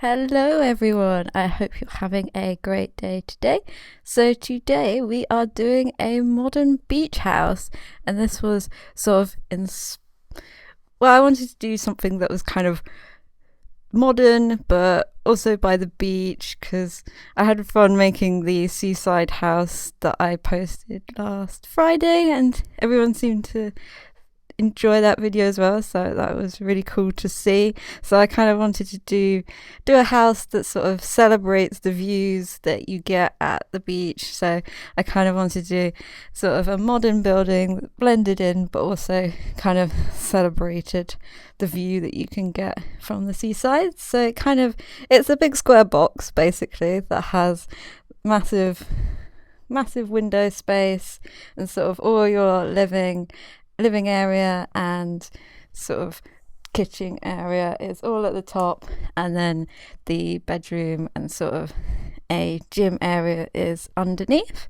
Hello everyone, I hope you're having a great day today. So today we are doing a modern beach house, and this was sort of I wanted to do something that was kind of modern but also by the beach because I had fun making the seaside house that I posted last Friday and everyone seemed to enjoy that video as well, so that was really cool to see. So I kind of wanted to do a house that sort of celebrates the views that you get at the beach. So I kind of wanted to do sort of a modern building that blended in but also kind of celebrated the view that you can get from the seaside. So it's a big square box basically that has massive window space and sort of all your living area and sort of kitchen area is all at the top, and then the bedroom and sort of a gym area is underneath.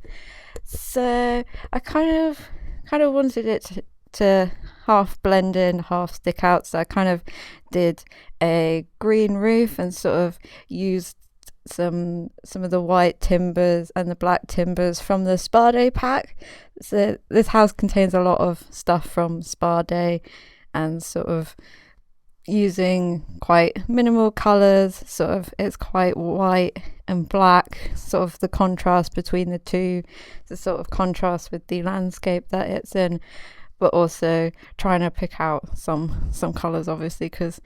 So I kind of wanted it to half blend in, half stick out. So I kind of did a green roof and sort of used some of the white timbers and the black timbers from the Spa Day pack. So this house contains a lot of stuff from Spa Day and sort of using quite minimal colours. Sort of it's quite white and black, sort of the contrast between the two, the sort of contrast with the landscape that it's in, but also trying to pick out some colours obviously, because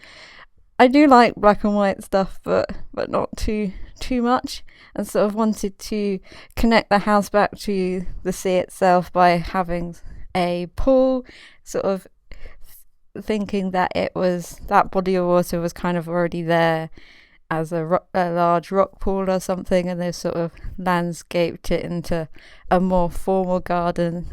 I do like black and white stuff, but not too much, and sort of wanted to connect the house back to the sea itself by having a pool, sort of thinking that that body of water was kind of already there as a large rock pool or something, and they sort of landscaped it into a more formal garden,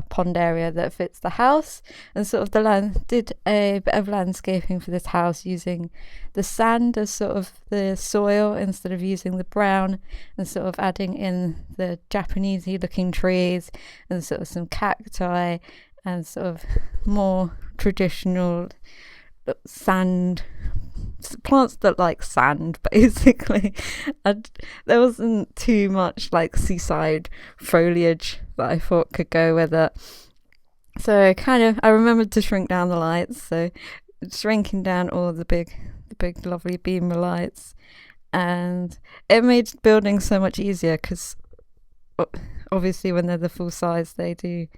pond area that fits the house. And sort of did a bit of landscaping for this house using the sand as sort of the soil instead of using the brown, and sort of adding in the Japanesey looking trees and sort of some cacti and sort of more traditional sand plants that like sand basically. And there wasn't too much like seaside foliage that I thought could go with it, so I remembered to shrink down the lights, so shrinking down all the big lovely beamer lights, and it made building so much easier because obviously when they're the full size they do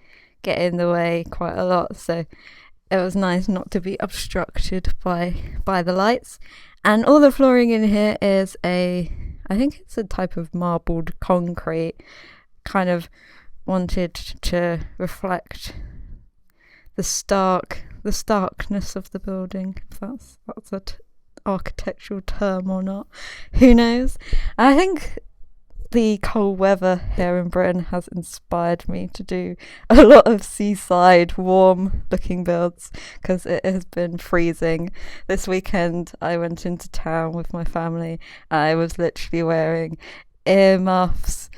get in the way quite a lot, so it was nice not to be obstructed by the lights. And all the flooring in here is I think it's a type of marbled concrete. Kind of wanted to reflect the starkness of the building, if that's a architectural term or not, who knows. I think the cold weather here in Britain has inspired me to do a lot of seaside warm looking builds because it has been freezing. This weekend I went into town with my family. I was literally wearing earmuffs,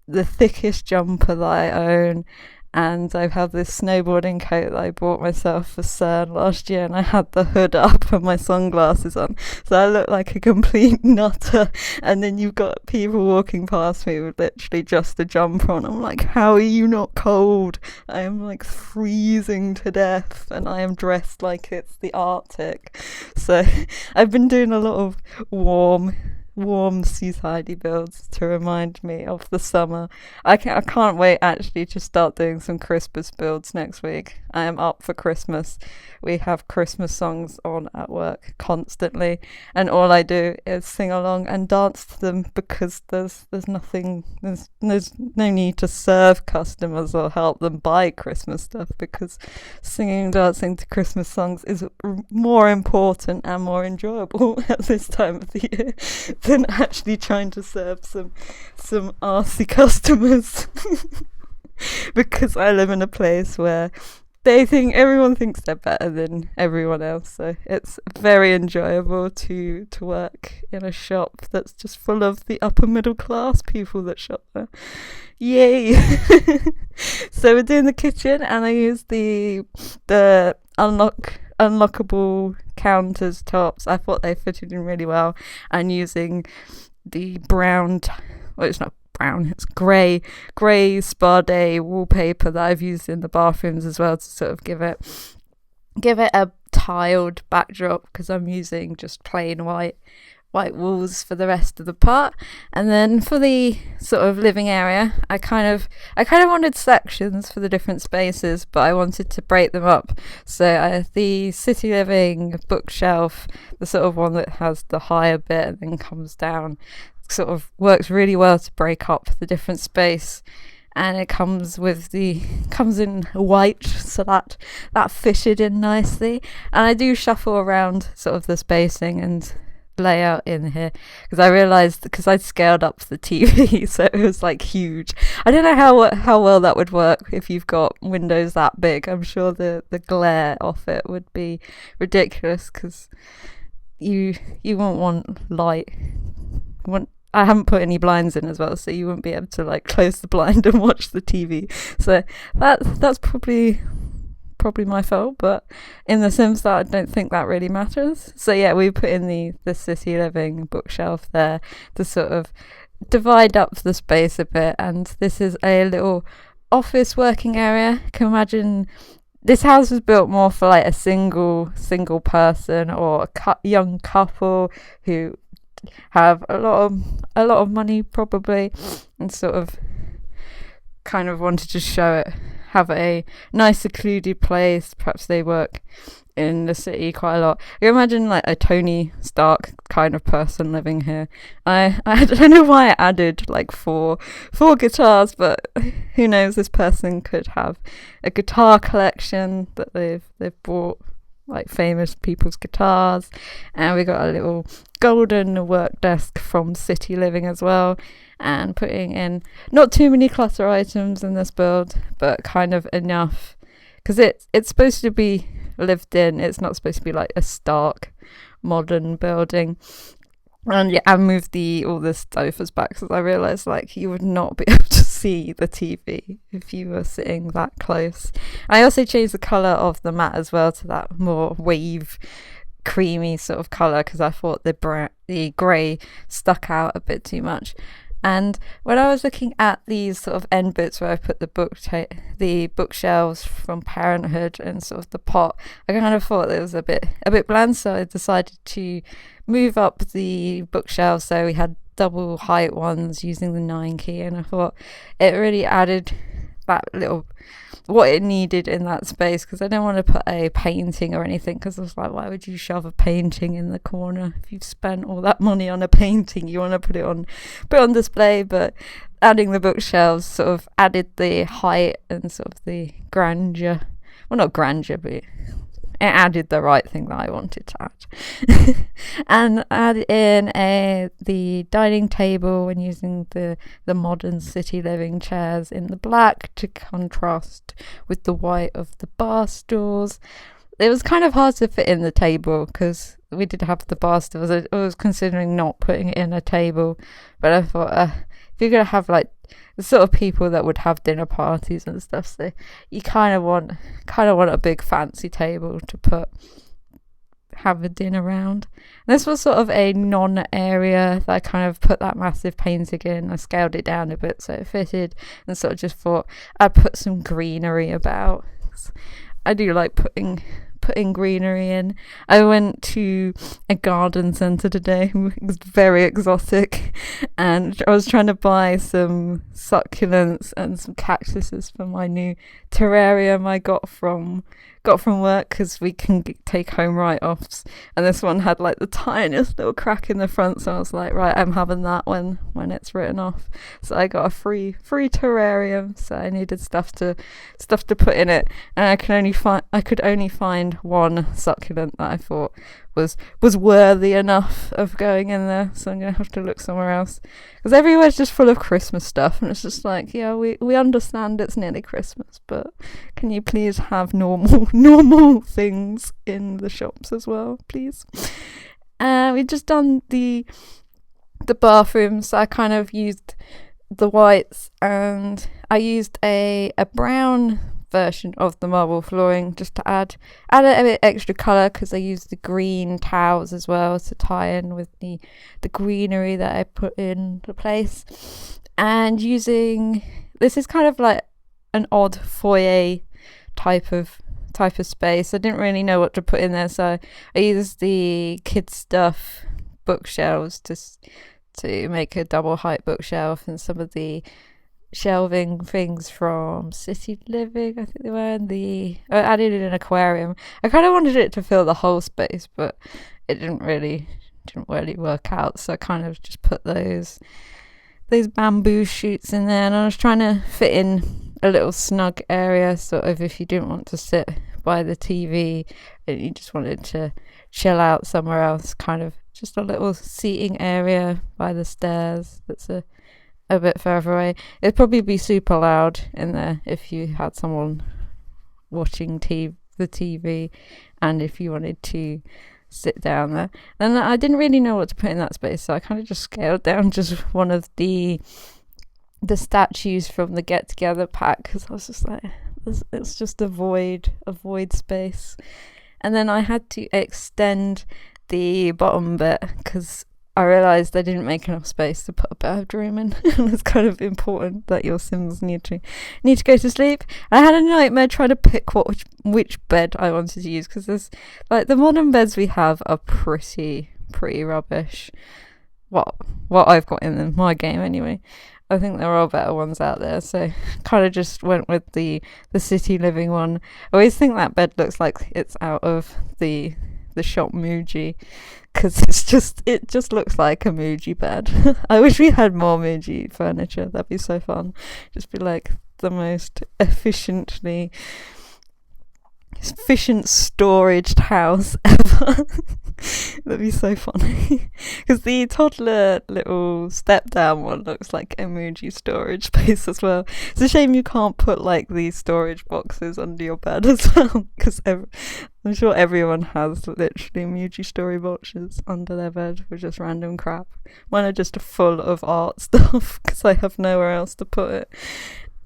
the thickest jumper that I own, and I have this snowboarding coat that I bought myself for CERN last year, and I had the hood up and my sunglasses on, so I look like a complete nutter. And then you've got people walking past me with literally just a jumper on. I'm like, how are you not cold? I am like freezing to death and I am dressed like it's the Arctic. So I've been doing a lot of warm seasidey builds to remind me of the summer. I can't wait actually to start doing some Christmas builds next week. I am up for Christmas. We have Christmas songs on at work constantly, and all I do is sing along and dance to them because there's no need to serve customers or help them buy Christmas stuff, because singing and dancing to Christmas songs is more important and more enjoyable at this time of the year than actually trying to serve some arsey customers. Because I live in a place where everyone thinks they're better than everyone else, so it's very enjoyable to work in a shop that's just full of the upper middle class people that shop there. Yay! So we're doing the kitchen, and I used the unlock unlockable counters tops. I thought they fitted in really well, and using the well, it's not brown, it's grey Spa Day wallpaper that I've used in the bathrooms as well, to sort of give it a tiled backdrop, because I'm using just plain white walls for the rest of the part. And then for the sort of living area, I kind of wanted sections for the different spaces, but I wanted to break them up. So the city living bookshelf, the sort of one that has the higher bit and then comes down, sort of works really well to break up the different space. And it comes in white, so that fitted in nicely. And I do shuffle around sort of the spacing and layout in here, because I realized, because I'd scaled up the TV so it was like huge. I don't know how well that would work if you've got windows that big. I'm sure the glare off it would be ridiculous, because you won't want light. I haven't put any blinds in as well, so you wouldn't be able to like close the blind and watch the TV. So that's probably my fault, but in The Sims that I don't think that really matters. So yeah, we put in the city living bookshelf there to sort of divide up the space a bit. And this is a little office working area. You can imagine this house was built more for like a single person, or a young couple who have a lot of money probably, and sort of kind of wanted to show it, have a nice secluded place. Perhaps they work in the city quite a lot. You imagine like a Tony Stark kind of person living here. I don't know why I added like four guitars, but who knows, this person could have a guitar collection that they've bought, like famous people's guitars. And we got a little golden work desk from City Living as well, and putting in not too many clutter items in this build, but kind of enough, because it's supposed to be lived in. It's not supposed to be like a stark modern building. And yeah, I moved all the sofas back, because I realised like you would not be able to see the TV if you were sitting that close. I also changed the colour of the mat as well to that more wave creamy sort of colour, because I thought the grey stuck out a bit too much. And when I was looking at these sort of end bits where I put the bookshelves from Parenthood and sort of the pot, I kind of thought it was a bit bland, so I decided to move up the bookshelves so we had double height ones using the 9 key, and I thought it really added that little what it needed in that space, because I don't want to put a painting or anything, because I was like, why would you shove a painting in the corner? If you've spent all that money on a painting, you want to put it on display. But adding the bookshelves sort of added the height and sort of the grandeur. Well, not grandeur, but it added the right thing that I wanted to add. And added in the dining table, and using the modern city living chairs in the black to contrast with the white of the bar stools. It was kind of hard to fit in the table, because we did have the bar stools. I was considering not putting it in a table, but I thought if you're going to have like the sort of people that would have dinner parties and stuff, so you kind of want a big fancy table to have a dinner around. And this was sort of a non-area that I kind of put that massive painting in. I scaled it down a bit so it fitted, and sort of just thought I'd put some greenery about. I do like putting greenery in. I went to a garden centre today. It was very exotic, and I was trying to buy some succulents and some cactuses for my new terrarium I got from work, because we can take home write-offs, and this one had like the tiniest little crack in the front, so I was like, right, I'm having that when it's written off. So I got a free terrarium, so I needed stuff to put in it, and I could only find one succulent that I thought was worthy enough of going in there, so I'm gonna have to look somewhere else, because everywhere's just full of Christmas stuff, and it's just like, yeah, we understand it's nearly Christmas, but can you please have normal things in the shops as well, please? We've just done the bathrooms, so I kind of used the whites, and I used a brown version of the marble flooring, just to add a bit extra colour, because I used the green tiles as well to tie in with the greenery that I put into place. And using, this is kind of like an odd foyer type of space. I didn't really know what to put in there, so I used the kids stuff bookshelves to make a double height bookshelf, and some of the shelving things from City Living, I think they were, and I added in an aquarium. I kind of wanted it to fill the whole space, but it didn't really work out, so I kind of just put those bamboo shoots in there, and I was trying to fit in a little snug area, sort of, if you didn't want to sit by the TV and you just wanted to chill out somewhere else, kind of just a little seating area by the stairs that's a bit further away. It'd probably be super loud in there if you had someone watching the TV, and if you wanted to sit down there. And I didn't really know what to put in that space, so I kind of just scaled down just one of the statues from the Get Together pack, because I was just like, it's just a void space. And then I had to extend the bottom bit because I realised I didn't make enough space to put a bedroom in. And it's kind of important that your Sims need to go to sleep. I had a nightmare trying to pick which bed I wanted to use, because there's like the modern beds we have are pretty rubbish. What I've got in my game anyway. I think there are better ones out there, so kind of just went with the City Living one. I always think that bed looks like it's out of the shop Muji, because it just looks like a Muji bed. I wish we had more Muji furniture. That'd be so fun. Just be like the most efficient storage house ever. That'd be so funny. Because the toddler little step down one looks like a Muji storage space as well. It's a shame you can't put like these storage boxes under your bed as well, because I'm sure everyone has literally Muji storage boxes under their bed with just random crap. Mine are just full of art stuff because I have nowhere else to put it.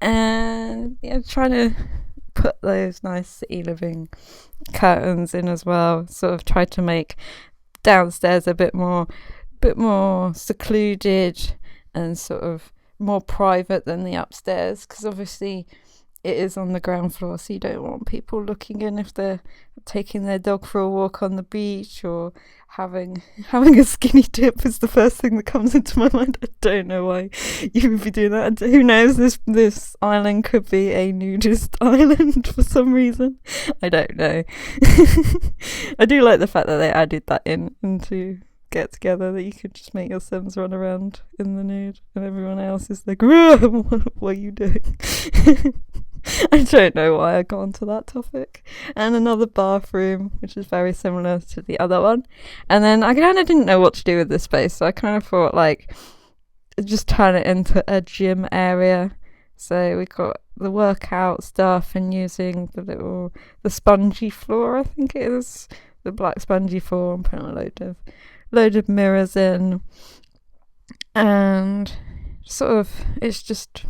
And yeah, trying to put those nice City Living curtains in as well, sort of tried to make downstairs a bit more secluded and sort of more private than the upstairs, because obviously it is on the ground floor, so you don't want people looking in if they're taking their dog for a walk on the beach, or having a skinny dip is the first thing that comes into my mind. I don't know why you would be doing that. Who knows, this island could be a nudist island for some reason. I don't know. I do like the fact that they added that into Get Together, that you could just make your Sims run around in the nude and everyone else is like, what are you doing? I don't know why I got onto that topic. And another bathroom, which is very similar to the other one. And then I kind of didn't know what to do with this space, so I kind of thought like just turn it into a gym area. So we got the workout stuff, and using the spongy floor, I think it is, the black spongy floor, and putting a load of mirrors in, and sort of it's just,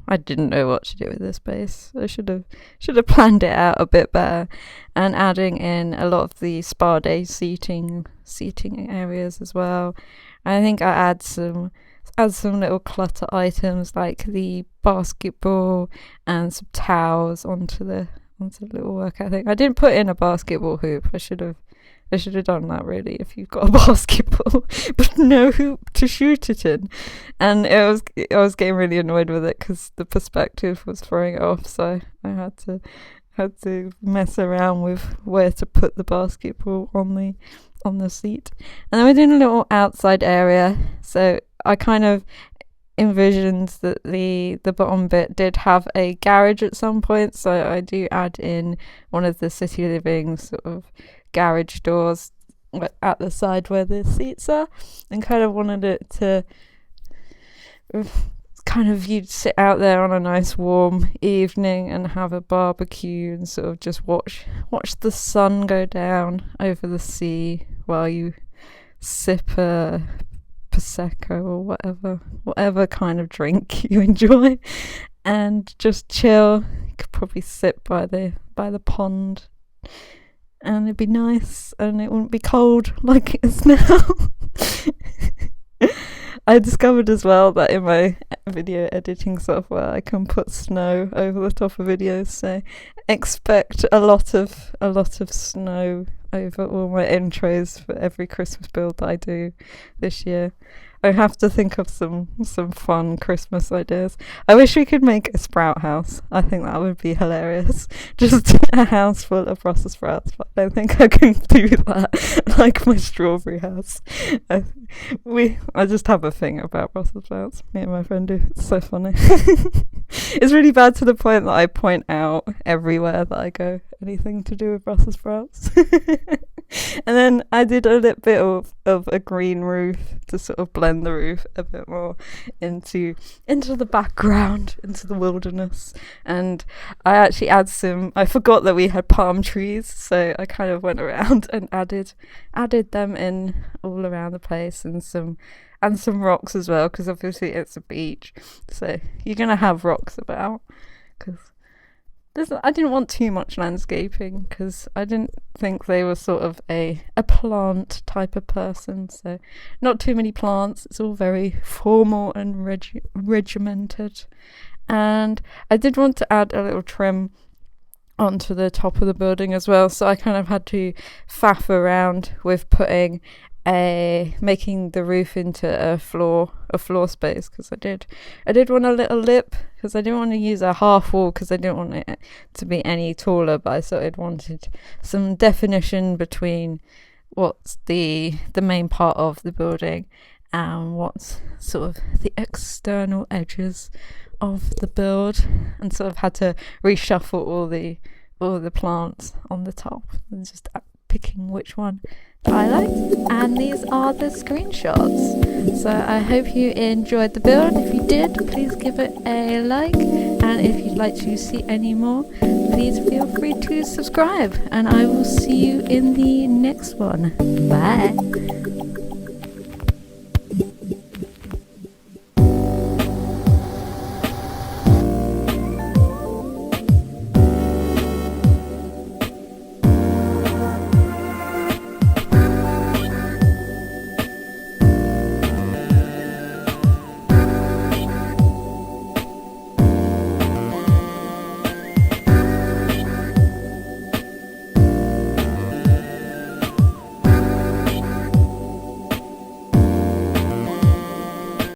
I didn't know what to do with this space. I should have planned it out a bit better, and adding in a lot of the spa day seating areas as well. I think I add some little clutter items like the basketball and some towels onto the little workout thing. I didn't put in a basketball hoop. I should have done that, really, if you've got a basketball, but no hoop to shoot it in. And I was getting really annoyed with it because the perspective was throwing it off, so I had to mess around with where to put the basketball on the seat. And then we're doing a little outside area, so I kind of envisioned that the bottom bit did have a garage at some point, so I do add in one of the City Living sort of garage doors at the side where the seats are, and kind of wanted it to kind of, you'd sit out there on a nice warm evening and have a barbecue and sort of just watch the sun go down over the sea while you sip a prosecco or whatever kind of drink you enjoy, and just chill, could probably sit by the pond, and it'd be nice, and it wouldn't be cold like it is now. I discovered as well that in my video editing software I can put snow over the top of videos, so expect a lot of snow over all my intros for every Christmas build that I do this year. I have to think of some fun Christmas ideas. I wish we could make a sprout house. I think that would be hilarious. Just a house full of Brussels sprouts, but I don't think I can do that like my strawberry house. I just have a thing about Brussels sprouts. Me and my friend do. It's so funny. It's really bad to the point that I point out everywhere that I go anything to do with Brussels sprouts. And then I did a little bit of a green roof to sort of blend the roof a bit more into the background, into the wilderness. And I actually I forgot that we had palm trees, so I kind of went around and added them in all around the place, and some rocks as well, because obviously it's a beach, so you're gonna have rocks about, because I didn't want too much landscaping, because I didn't think they were sort of a plant type of person, so not too many plants. It's all very formal and regimented. And I did want to add a little trim onto the top of the building as well, so I kind of had to faff around with making the roof into a floor space, because I did want a little lip, because I didn't want to use a half wall, because I didn't want it to be any taller, but I sort of wanted some definition between what's the main part of the building and what's sort of the external edges of the build, and sort of had to reshuffle all the plants on the top and just picking which one I liked. And these are the screenshots. So I hope you enjoyed the build. If you did, please give it a like, and if you'd like to see any more, please feel free to subscribe, and I will see you in the next one. Bye.